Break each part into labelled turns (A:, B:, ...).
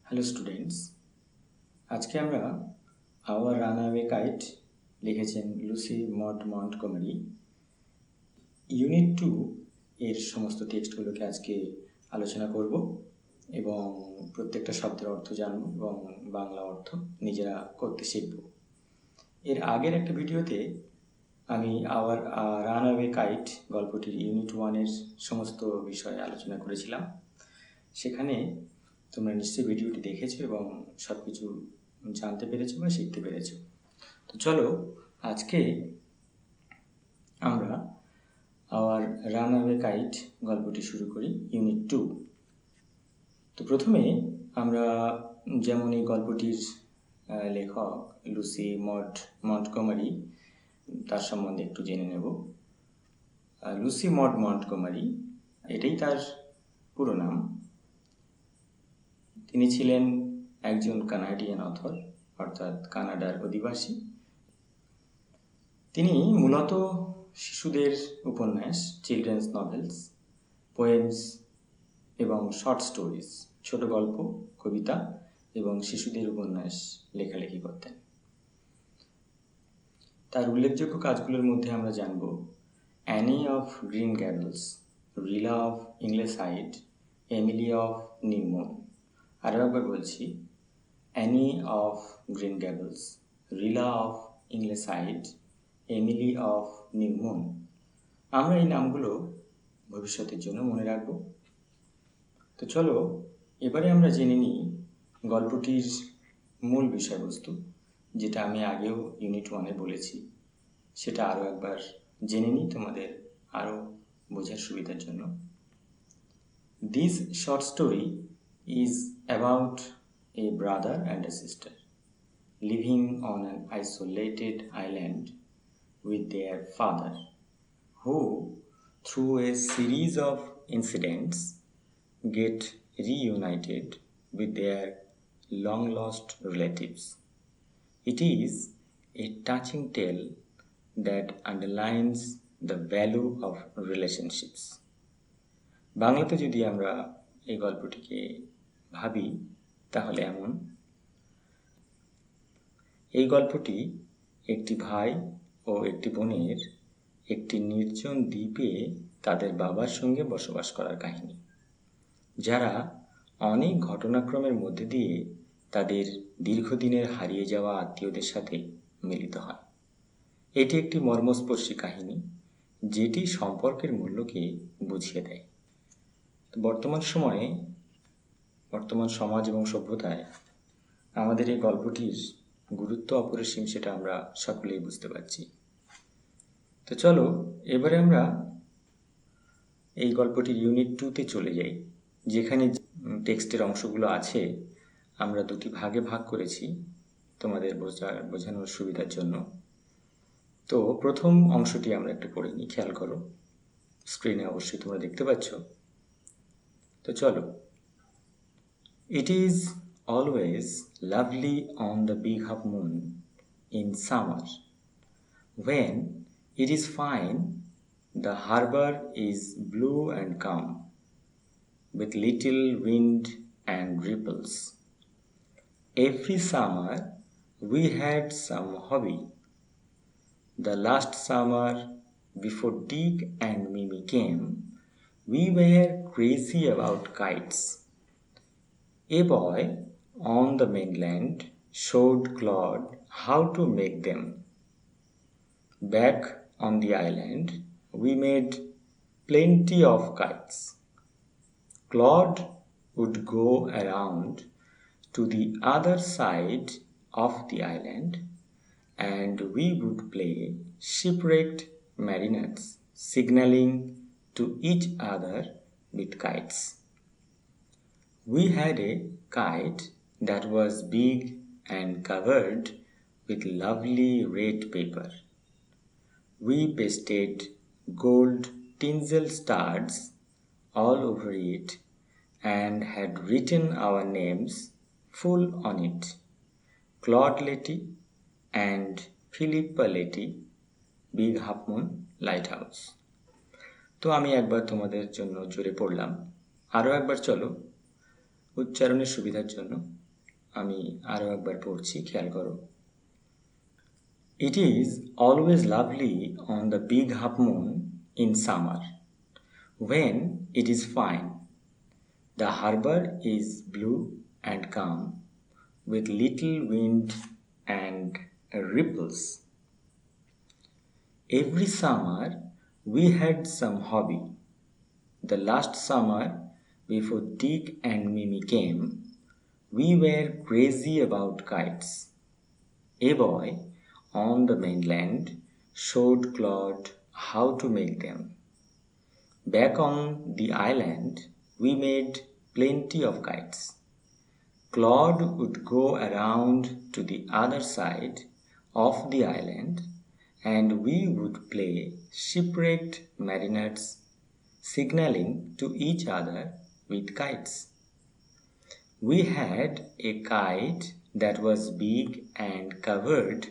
A: Hello students, আজকে আমরা hour runaway kite লিখেছেন লুসি মড মন্টগোমারি। ইউনিট 2 এর সমস্ত টেক্সটগুলোকে আজকে আলোচনা করব এবং প্রত্যেকটা শব্দের অর্থ জানব এবং বাংলা অর্থ নিজেরা করতে শিখব। এর আগের একটা ভিডিওতে আমি আওয়ার রানঅ্যাওয়ে কাইট গল্পটির ইউনিট 1-এর সমস্ত বিষয়ে আলোচনা করেছিলাম। সেখানে তোমরা নিশ্চয়ই ভিডিওটি দেখেছো এবং সব কিছু জানতে পেরেছো বা শিখতে পেরেছো। তো চলো আজকে আমরা আওয়ার রানঅ্যাওয়ে কাইট গল্পটি শুরু করি, ইউনিট 2। তো প্রথমে আমরা যেমন এই গল্পটির লেখক লুসি মড মন্টগোমারি, তার সম্বন্ধে একটু জেনে নেব। লুসি মড মন্টগোমারি এটাই তার পুরো নাম। তিনি ছিলেন একজন কানাডিয়ান অথর, অর্থাৎ কানাডার অধিবাসী। তিনি মূলত শিশুদের উপন্যাস, চিলড্রেন্স নভেলস, পোয়েমস এবং শর্ট স্টোরিজ, ছোট গল্প, কবিতা এবং শিশুদের উপন্যাস লেখালেখি করতেন। তার উল্লেখযোগ্য কাজগুলোর মধ্যে আমরা জানব Anne of Green Gables, Rilla of Ingleside, Emily of New Moon. আরও একবার বলছি, Anne of Green Gables, Rilla of Ingleside, Emily of New Moon. আমরা এই নামগুলো ভবিষ্যতের জন্য মনে রাখব। তো চলো এবারে আমরা জেনে নিই গল্পটির মূল বিষয়বস্তু, যেটা আমি আগেও ইউনিট 1-এ বলেছি। সেটা আরও একবার জেনে নিই তোমাদের আরও বোঝার সুবিধার জন্য। This short story is about a brother and a sister living on an isolated island with their father, who, through a series of incidents, get reunited with their long-lost relatives. It is a touching tale that underlines the value of relationships. বাংলাতে যদি আমরা এই গল্পটিকে ভাবি তাহলে এমন: এই গল্পটি একটি ভাই ও একটি বোনের একটি নির্জন দ্বীপে তাদের বাবার সঙ্গে বসবাস করার কাহিনী, যারা অনেক ঘটনাক্রমের মধ্যে দিয়ে তাদের দীর্ঘদিনের হারিয়ে যাওয়া আত্মীয়দের সাথে মিলিত হয়। এটি একটি মর্মস্পর্শী কাহিনী, যেটি সম্পর্কের মূল্যকে বুঝিয়ে দেয়। বর্তমান সময়ে, বর্তমান সমাজ এবং সভ্যতায় আমাদের এই গল্পটির গুরুত্ব অপরিসীম, সেটা আমরা সকলেই বুঝতে পারছি। তো চলো এবারে আমরা এই গল্পটির ইউনিট 2-তে চলে যাই, যেখানে টেক্সটের অংশগুলো আছে আমরা দুটি ভাগে ভাগ করেছি তোমাদের বোঝানোর সুবিধার জন্য। তো প্রথম অংশটি আমরা একটু পড়ে নিই, খেয়াল করো, স্ক্রিনে অবশ্যই তোমরা দেখতে পাচ্ছ। তো চলো। It is always lovely on the big half moon in summer. When it is fine, the harbor is blue and calm, with little wind and ripples. Every summer we had some hobby. The last summer, before Dick and Mimi came, we were crazy about kites. A boy on the mainland showed Claude how to make them. Back on the island, we made plenty of kites. Claude would go around to the other side of the island, and we would play shipwrecked mariners, signaling to each other with kites. We had a kite that was big and covered with lovely red paper. We pasted gold tinsel stars all over it and had written our names full on it: Claude Letty and Philippa Letty, Big Half Moon Lighthouse. তো আমি একবার তোমাদের জন্য জুড়ে পড়লাম, আরও একবার চলো। উচ্চারণের সুবিধার জন্য আমি আরও একবার পড়ছি, খেয়াল করো। It is always lovely on the big half moon in summer, when it is fine. The harbor is blue and calm, with little wind and ripples. Every summer we had some hobby. The last summer, before Dick and Mimi came, we were crazy about kites. A boy on the mainland showed Claude how to make them. Back on the island, we made plenty of kites. Claude would go around to the other side of the island, and we would play shipwrecked mariners, signaling to each other with kites. We had a kite that was big and covered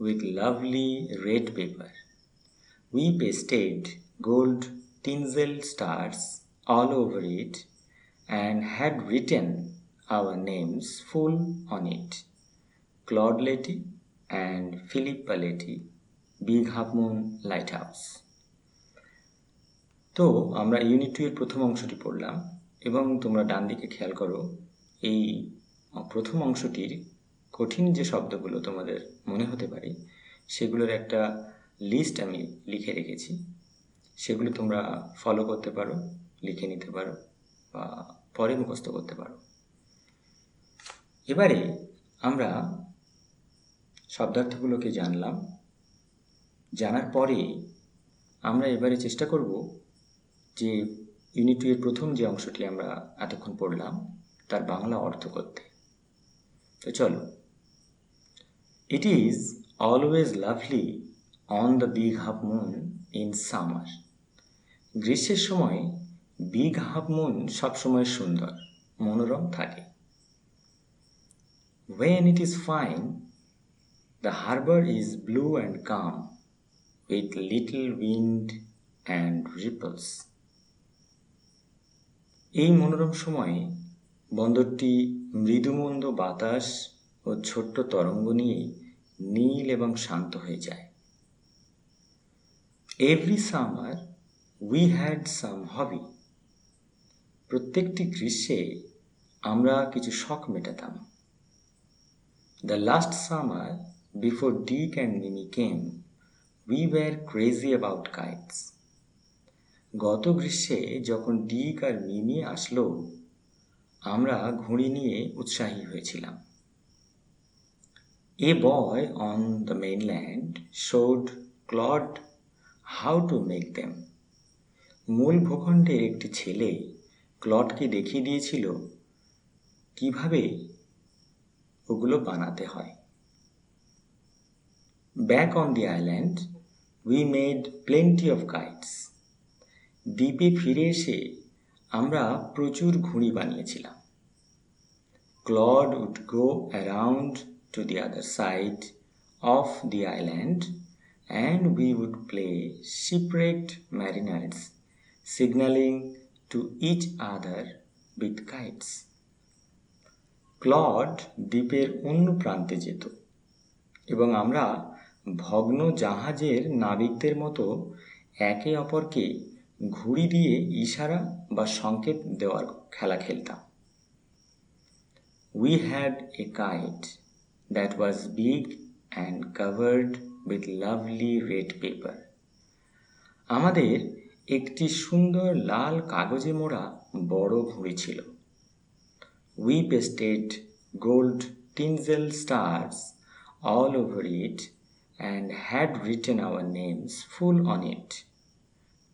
A: with lovely red paper. We pasted gold tinsel stars all over it and had written our names full on it. Claude Letty and Philip Paletti, Big Half Moon Lighthouse. তো আমরা unit 2 এর প্রথম অংশটি পড়লাম এবং তোমরা ডান দিকে খেয়াল করো, এই প্রথম অংশটির কঠিন যে শব্দগুলো তোমাদের মনে হতে পারে সেগুলোর একটা লিস্ট আমি লিখে রেখেছি। সেগুলো তোমরা ফলো করতে পারো, লিখে নিতে পারো বা পরে মুখস্থ করতে পারো। এবারে আমরা শব্দার্থগুলোকে জানলাম। জানার পরে আমরা এবারে চেষ্টা করব যে ইউনিট 2 এর প্রথম যে অংশটি আমরা এতক্ষণ পড়লাম তার বাংলা অর্থ করতে। তো চলো। It is always lovely on the big half moon in summer. গ্রীষ্মের সময় বিগ হাফ মুন সবসময় সুন্দর, মনোরম থাকে। When it is fine, the harbor is blue and calm, with little wind and ripples. এই মনোরম সময়ে বন্দরটি মৃদুমন্দ বাতাস ও ছোট্ট তরঙ্গ নিয়ে নীল এবং শান্ত হয়ে যায়। Every summer we had some hobby. প্রত্যেকটি গ্রীষ্মে আমরা কিছু শখ মেটাতাম। The last summer, before Dick and Mimi came, we were crazy about kites. গত গ্রীষ্মে যখন ডিক আর মিমি আসলো, আমরা ঘুড়ি নিয়ে উৎসাহী হয়েছিলাম। A boy on the mainland showed Claude how to make them. মূল ভূখণ্ডের একটি ছেলে ক্লডকে দেখিয়ে দিয়েছিল কিভাবে ওগুলো বানাতে হয়। Back on the island, we made plenty of kites. দ্বীপে ফিরে এসে আমরা প্রচুর ঘুড়ি বানিয়েছিলাম। Claude would go around to the other side of the island, and we would play shipwrecked mariners, signaling to each other with kites. Claude দ্বীপের অন্য প্রান্তে যেত এবং আমরা ভগ্ন জাহাজের নাবিকদের মতো একে অপরকে ঘুড়ি দিয়ে ইশারা বা সংকেত দেওয়ার খেলা খেলতাম। We had a kite that was big and covered with lovely red paper. আমাদের একটি সুন্দর লাল কাগজে মোড়া বড় ঘুড়ি ছিল। We pasted gold tinsel stars all over it and had written our names full on it.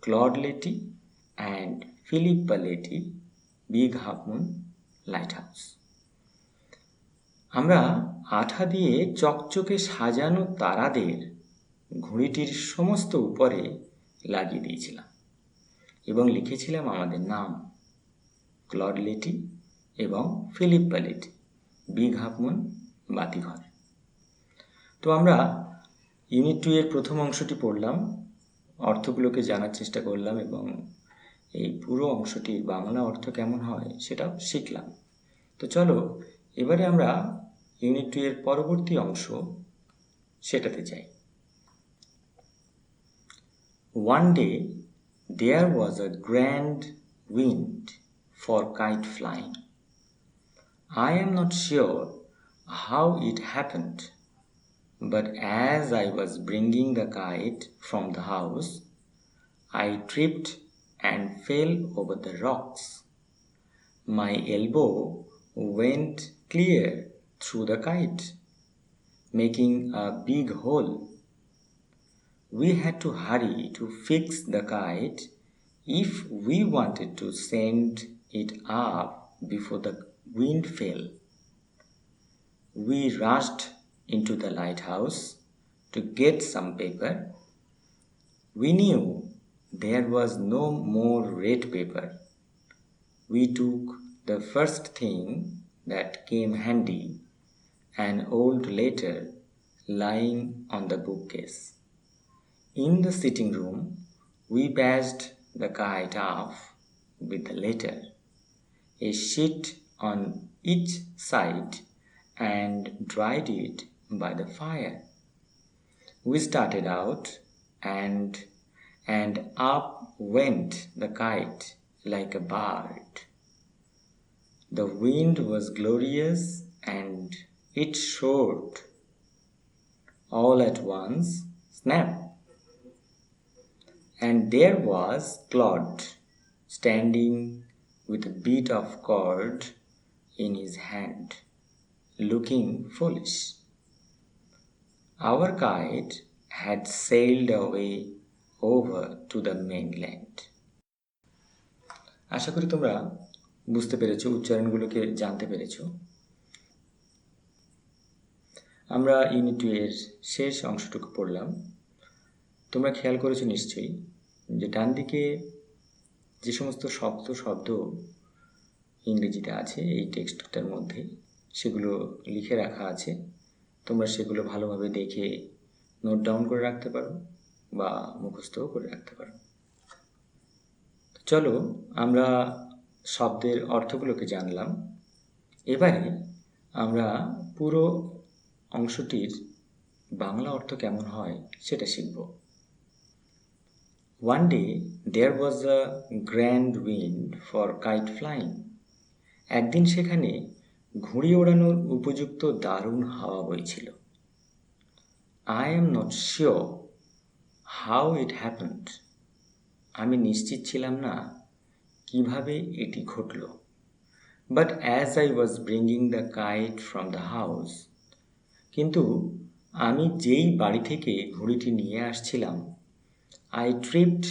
A: Claude Letty and Philip Paletti, Big Half Moon Lighthouse. আমরা আঠা দিয়ে চকচকে সাজানো তারাদের ঘুড়িটির সমস্ত উপরে লাগিয়ে দিয়েছিলাম এবং লিখেছিলাম আমাদের নাম, ক্লড লেটি এবং ফিলিপ প্যালেটি, বিগ হাফ মুন বাতিঘর। তো আমরা ইউনিট 2 এর প্রথম অংশটি পড়লাম, অর্থগুলোকে জানার চেষ্টা করলাম এবং এই পুরো অংশটির বাংলা অর্থ কেমন হয় সেটাও শিখলাম। তো চলো এবারে আমরা ইউনিট 2 এর পরবর্তী অংশ সেটাতে যাই। One day there was a grand wind for kite flying. I am not sure how it happened, but as I was bringing the kite from the house, I tripped and fell over the rocks. My elbow went clear through the kite, making a big hole. We had to hurry to fix the kite if we wanted to send it up before the wind fell. We rushed into the lighthouse to get some paper. We knew there was no more red paper. We took the first thing that came handy, an old letter lying on the bookcase. In the sitting room, we patched the kite off with the letter, a sheet on each side, and dried it by the fire. We started out, and up went the kite like a bird. The wind was glorious, and it soared. All at once, snap! And there was Claude, standing with a bit of cord in his hand, looking foolish. Our kite had sailed away over to the mainland. আশা করি তোমরা বুঝতে পেরেছো, উচ্চারণগুলোকে জানতে পেরেছো। আমরা unit 2 এর শেষ অংশটুকু পড়লাম। তোমরা খেয়াল করেছো নিশ্চয়ই যে ডান দিকে যে সমস্ত শক্ত শব্দ ইংরেজিতে আছে এই টেক্সটটার মধ্যে সেগুলো লিখে রাখা আছে। তোমরা সেগুলো ভালোভাবে দেখে নোট ডাউন করে রাখতে পারো বা মুখস্থও করে রাখতে পারো। চলো আমরা শব্দের অর্থগুলোকে জানলাম। এবারে আমরা পুরো অংশটির বাংলা অর্থ কেমন হয় সেটা শিখব। One day there was a grand wind for kite flying. একদিন সেখানে ঘুড়ি ওড়ানোর উপযুক্ত দারুণ হাওয়া বইছিল। I am not sure how it happened. আমি নিশ্চিত ছিলাম না কিভাবে এটি ঘটল। But as I was bringing the kite from the house, কিন্তু আমি যেই বাড়ি থেকে ঘুড়িটি নিয়ে আসছিলাম, I tripped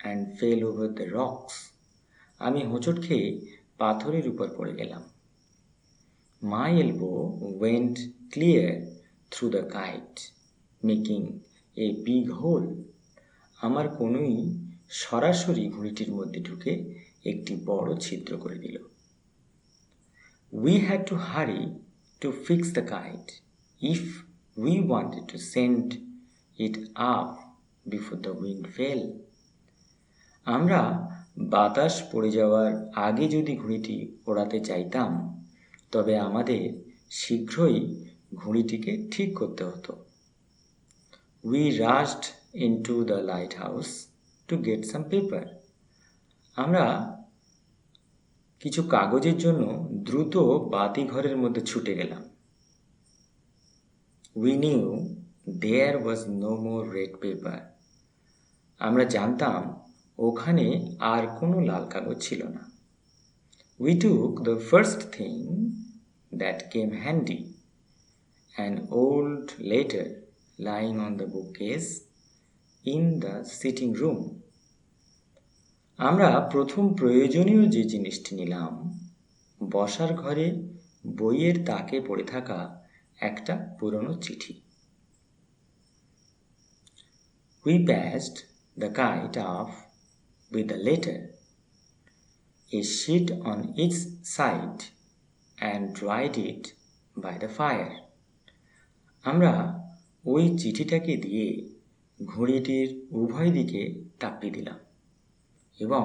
A: and fell over the rocks. আমি হোঁচট খেয়ে পাথরের উপর পড়ে গেলাম। My elbow went clear through the kite, making a big hole. আমার কনুই সরাসরি ঘুড়িটির মধ্যে ঢুকে একটি বড় ছিদ্র করে দিল। We had to hurry to fix the kite if we wanted to send it up before the wind fell. আমরা বাতাস পড়ে যাওয়ার আগে যদি ঘুড়িটি ওড়াতে চাইতাম তবে আমাদের শীঘ্রই ঘুড়িটিকে ঠিক করতে হতো। We rushed into the lighthouse to get some paper. আমরা কিছু কাগজের জন্য দ্রুত বাতিঘরের মধ্যে ছুটে গেলাম। We knew there was no more red paper. আমরা জানতাম ওখানে আর কোনো লাল কাগজ ছিল না। We took the first thing that came handy, an old letter lying on the bookcase in the sitting room. আমরা প্রথম প্রয়োজনীয় যে জিনিসটি নিলাম, বসার ঘরে বইয়ের তাকে পড়ে থাকা একটা পুরনো চিঠি। We patched the kite off with the letter, a sheet on each side, and dried it by the fire. আমরা ওই চিঠিটাকে দিয়ে ঘুড়িটির উভয় দিকে তাপিয়ে দিলাম এবং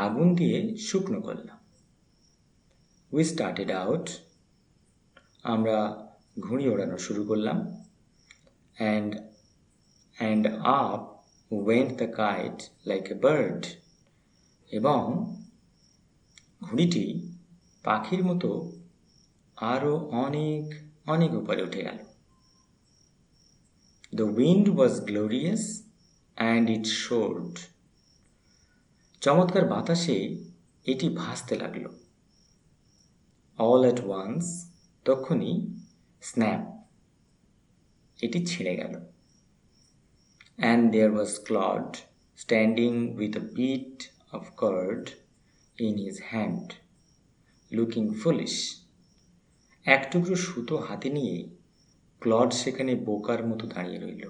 A: আগুন দিয়ে শুকনো করলাম। We started out. আমরা ঘুড়ি ওড়ানো শুরু করলাম। And up went the kite like a bird. এবং ঘুড়িটি পাখির মতো আরও অনেক অনেক উপরে উঠে গেল। The wind was glorious and it soared. চমৎকার বাতাসে এটি ভাসতে লাগলো। All at once, তখনই স্ন্যাপ, এটি ছিঁড়ে গেল। And there was Claude standing with a bit of cord in his hand, looking foolish. এক টুকরো সুতো হাতে নিয়ে ক্লড সেখানে বোকার মতো দাঁড়িয়ে রইল।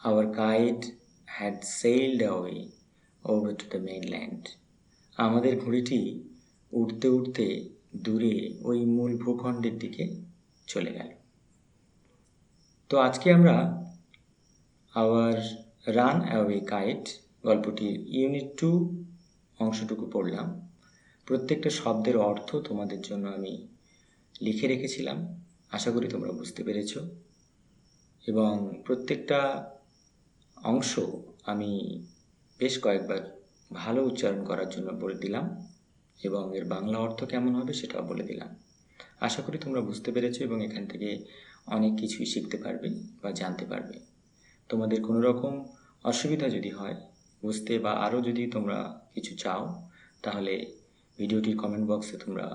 A: Our kite had sailed away over to the mainland. আমাদের ঘুড়িটি উড়তে উড়তে দূরে ওই মূল ভূখণ্ডের দিকে চলে গেল। তো আজকে আমরা আওয়ার রান অ্যাওয়ে কাইট গল্পটির ইউনিট 2 অংশটুকু পড়লাম। প্রত্যেকটা শব্দের অর্থ তোমাদের জন্য আমি লিখে রেখেছিলাম, আশা করি তোমরা বুঝতে পেরেছ। এবং প্রত্যেকটা অংশ আমি বেশ কয়েকবার ভালো উচ্চারণ করার জন্য বলে দিলাম এবং এর বাংলা অর্থ কেমন হবে সেটাও বলে দিলাম। আশা করি তোমরা বুঝতে পেরেছো এবং এখান থেকে অনেক কিছুই শিখতে পারবে বা জানতে পারবে। তোমাদের কোনো রকম অসুবিধা যদি হয় বুঝতে বা আরও যদি তোমরা কিছু চাও, তাহলে ভিডিওটির কমেন্ট বক্সে তোমরা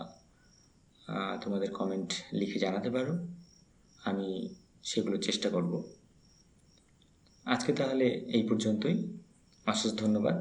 A: তোমাদের কমেন্ট লিখে জানাতে পারো, আমি সেগুলো চেষ্টা করব। আজকে তাহলে এই পর্যন্তই। অশেষ ধন্যবাদ।